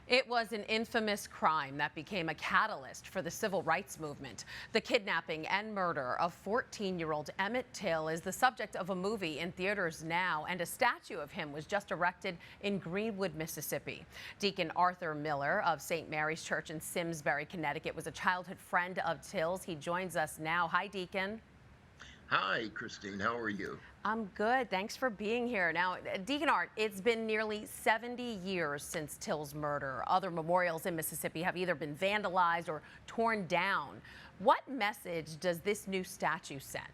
It was an infamous crime that became a catalyst for the civil rights movement. The kidnapping and murder of 14-year-old Emmett Till is the subject of a movie in theaters now, and a statue of him was just erected in Greenwood, Mississippi. Deacon Arthur Miller of St. Mary's Church in Simsbury, Connecticut, was a childhood friend of Till's. He joins us now. Hi, Deacon. Hi, Christine. How are you? I'm good. Thanks for being here. Now, Deacon Art, it's been nearly 70 years since Till's murder. Other memorials in Mississippi have either been vandalized or torn down. What message does this new statue send?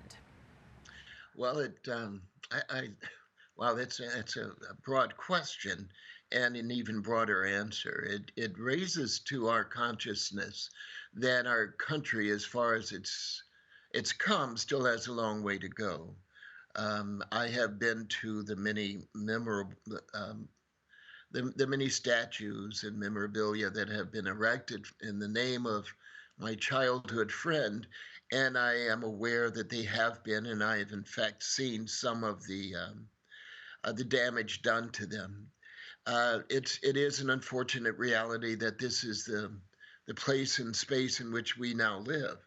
Well, wow, that's a broad question and an even broader answer. It raises to our consciousness that our country, as far as it's come, still has a long way to go. I have been to the many memorable, the many statues and memorabilia that have been erected in the name of my childhood friend, and I am aware that they have been, and I have in fact seen some of the damage done to them. It is an unfortunate reality that this is the place and space in which we now live.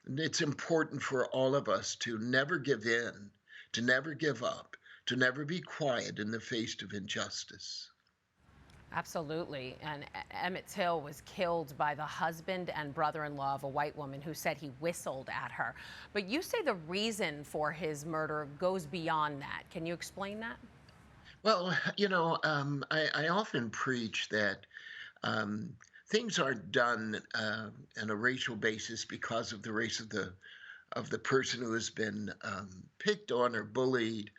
And it's important for all of us to never give in, to never give up, to never be quiet in the face of injustice. Absolutely. And Emmett Till was killed by the husband and brother-in-law of a white woman who said he whistled at her. But you say the reason for his murder goes beyond that. Can you explain that? Well, I often preach that things aren't done on a racial basis because of the race of the person who has been picked on or bullied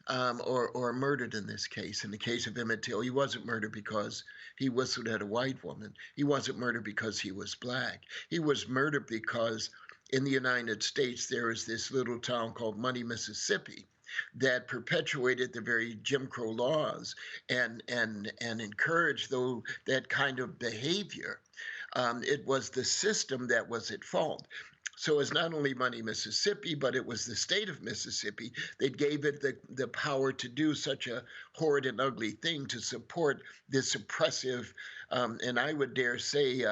or murdered in this case. In the case of Emmett Till, he wasn't murdered because he whistled at a white woman. He wasn't murdered because he was black. He was murdered because in the United States there is this little town called Money, Mississippi, that perpetuated the very Jim Crow laws and encouraged that kind of behavior. It was the system that was at fault. So it's not only Money, Mississippi, but it was the state of Mississippi that gave it the power to do such a horrid and ugly thing, to support this oppressive, and I would dare say,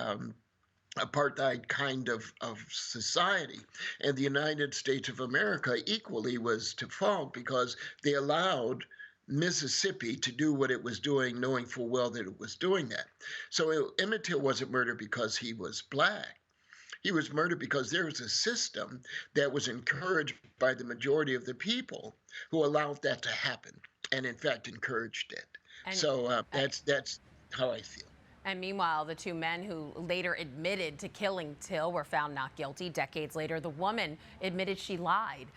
apartheid kind of society. And the United States of America equally was to fault because they allowed Mississippi to do what it was doing, knowing full well that it was doing that. So Emmett Till wasn't murdered because he was black. He was murdered because there was a system that was encouraged by the majority of the people who allowed that to happen, and in fact encouraged it. So that's how I feel. And meanwhile, the two men who later admitted to killing Till were found not guilty. Decades later, the woman admitted she lied.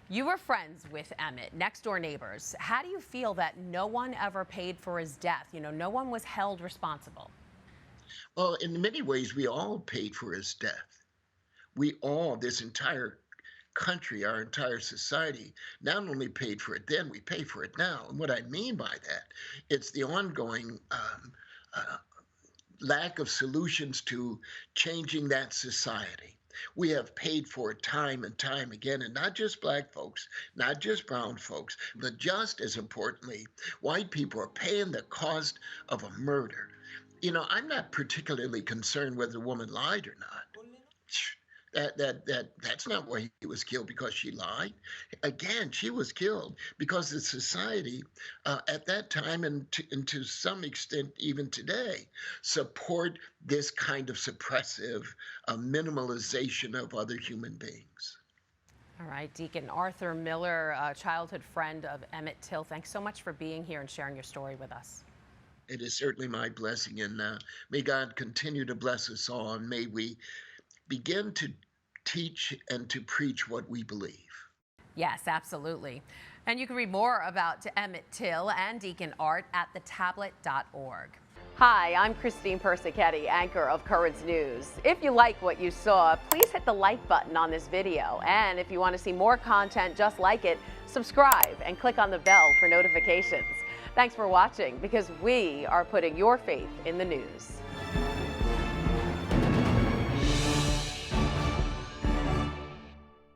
You were friends with Emmett, next-door neighbors. How do you feel that no one ever paid for his death? No one was held responsible. Well, in many ways, we all paid for his death. We all, this entire country, our entire society, not only paid for it then, we pay for it now. And what I mean by that, it's the ongoing lack of solutions to changing that society. We have paid for it time and time again, and not just black folks, not just brown folks, but just as importantly, white people are paying the cost of a murder. I'm not particularly concerned whether the woman lied or not. That's not why he was killed, because she lied. Again, she was killed because the society at that time, and to some extent even today, support this kind of suppressive minimalization of other human beings. All right, Deacon Arthur Miller, a childhood friend of Emmett Till, thanks so much for being here and sharing your story with us. It is certainly my blessing, and may God continue to bless us all, and may we begin to teach and to preach what we believe. Yes, absolutely. And you can read more about Emmett Till and Deacon Art at thetablet.org. Hi, I'm Christine Persichetti, anchor of Currents News. If you like what you saw, please hit the like button on this video. And if you want to see more content just like it, subscribe and click on the bell for notifications. Thanks for watching, because we are putting your faith in the news.